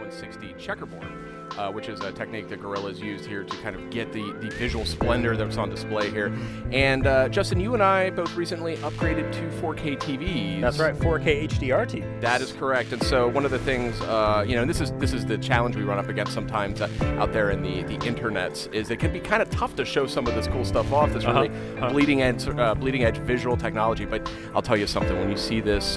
160 checkerboard, which is a technique that Guerrilla's used here to kind of get the visual splendor that's on display here. And Justin, you and I both recently upgraded to 4K TVs. That's right, 4K HDR TVs. That is correct. And so one of the things, and this is the challenge we run up against sometimes out there in the internets, is it can be kind of tough to show some of this cool stuff off, this really bleeding edge visual technology. But I'll tell you something, when you see this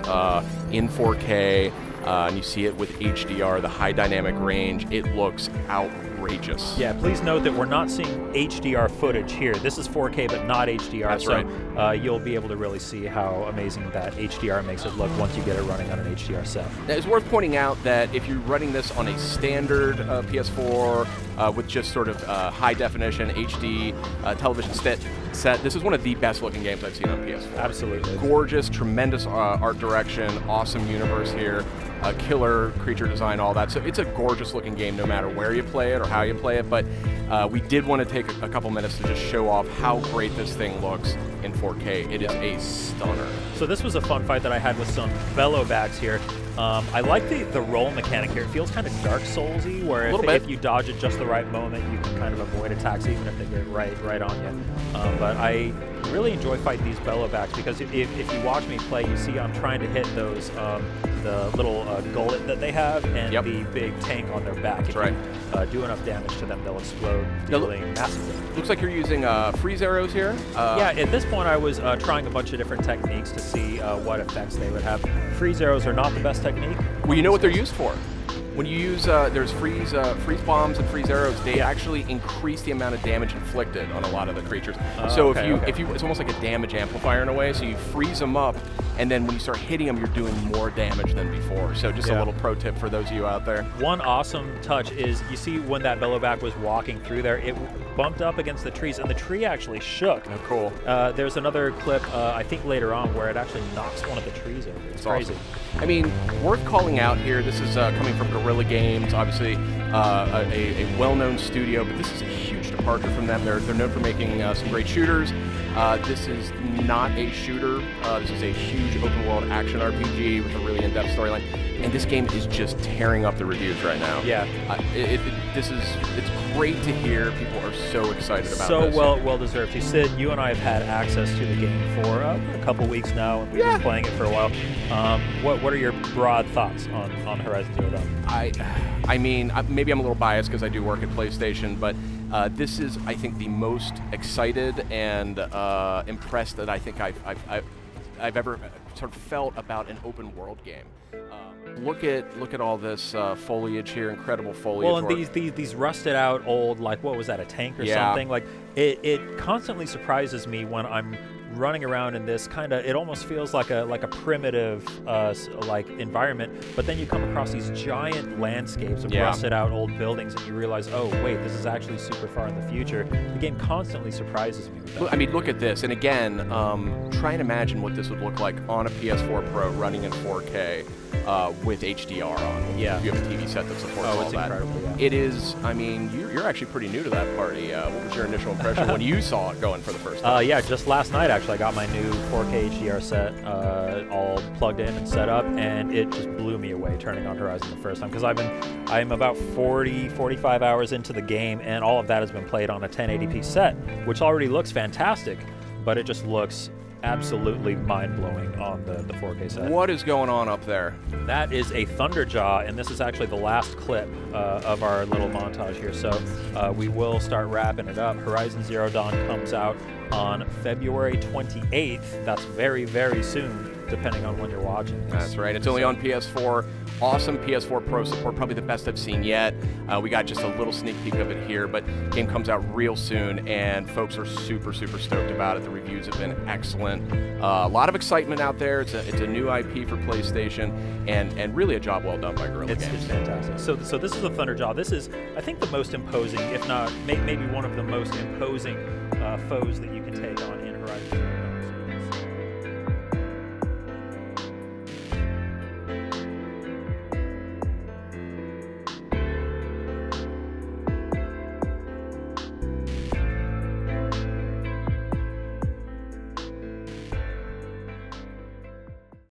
in 4K, and you see it with HDR, the high dynamic range, it looks outrageous. Yeah, please note that we're not seeing HDR footage here. This is 4K, but not HDR. That's right. You'll be able to really see how amazing that HDR makes it look once you get it running on an HDR set. Now, it's worth pointing out that if you're running this on a standard PS4 with just sort of high definition HD television set, this is one of the best looking games I've seen on PS4. Absolutely. Gorgeous, tremendous art direction, awesome universe here. Killer creature design, all that. So it's a gorgeous looking game no matter where you play it or how you play it, but we did want to take a couple minutes to just show off how great this thing looks in 4K. It is a stunner. So this was a fun fight that I had with some bellow bags here. I like the roll mechanic here. It feels kind of Dark Souls-y, where if you dodge at just the right moment, you can kind of avoid attacks even if they get right on you. But I really enjoy fighting these bellow backs because if you watch me play, you see I'm trying to hit those the little gullet that they have and the big tank on their back. That's right. If you do enough damage to them, they'll explode, dealing massive damage. Looks like you're using freeze arrows here. Yeah, at this point I was trying a bunch of different techniques to see what effects they would have. Freeze arrows are not the best technique. Well, you know what they're used for. When you use, there's freeze bombs and freeze arrows, they actually increase the amount of damage inflicted on a lot of the creatures. So if you, it's almost like a damage amplifier in a way, so you freeze them up, and then when you start hitting them, you're doing more damage than before. So just a little pro tip for those of you out there. One awesome touch is, you see when that bellowback was walking through there, it bumped up against the trees, and the tree actually shook. Oh, cool. There's another clip, I think later on, where it actually knocks one of the trees over. It's crazy. Awesome. I mean, worth calling out here, this is coming from Guerrilla Games, obviously a well-known studio, but this is a huge departure from them. They're known for making some great shooters. This is not a shooter. This is a huge open-world action RPG with a really in-depth storyline, and this game is just tearing up the reviews right now. Yeah. It's great to hear people are so excited about this. So well deserved. You said you and I have had access to the game for a couple weeks now, and we've been playing it for a while. What are your broad thoughts on Horizon Zero Dawn? I mean, maybe I'm a little biased because I do work at PlayStation, but this is, I think, the most excited and impressed that I think I've ever sort of felt about an open world game. Look at all this foliage here, incredible foliage. Well, and these rusted out old, like, what was that, a tank or something? Like it constantly surprises me when I'm running around in this kind of, it almost feels like a primitive like environment, but then you come across these giant landscapes of rusted out old buildings and you realize, oh wait, this is actually super far in the future. The game constantly surprises me with that. I mean, look at this, and again, try and imagine what this would look like on a PS4 Pro running in 4K with HDR on. You have a TV set that supports all it's that. Incredible, yeah. It is, I mean, you're actually pretty new to that party. What was your initial impression when you saw it going for the first time? Yeah, just last night actually I got my new 4K HDR set all plugged in and set up, and it just blew me away turning on Horizon the first time, because I'm about 45 hours into the game, and all of that has been played on a 1080p set, which already looks fantastic, but it just looks absolutely mind-blowing on the 4K set. What is going on up there? That is a Thunderjaw, and this is actually the last clip of our little montage here, so we will start wrapping it up. Horizon Zero Dawn comes out on February 28th. That's very, very soon, depending on when you're watching this. That's right. It's only on PS4. Awesome PS4 Pro support, probably the best I've seen yet. We got just a little sneak peek of it here, but game comes out real soon, and folks are super, super stoked about it. The reviews have been excellent. A lot of excitement out there. It's a new IP for PlayStation, and really a job well done by Guerrilla Games. It's fantastic. So this is a Thunderjaw. This is, I think, the most imposing, if not maybe one of the most imposing foes that you can take on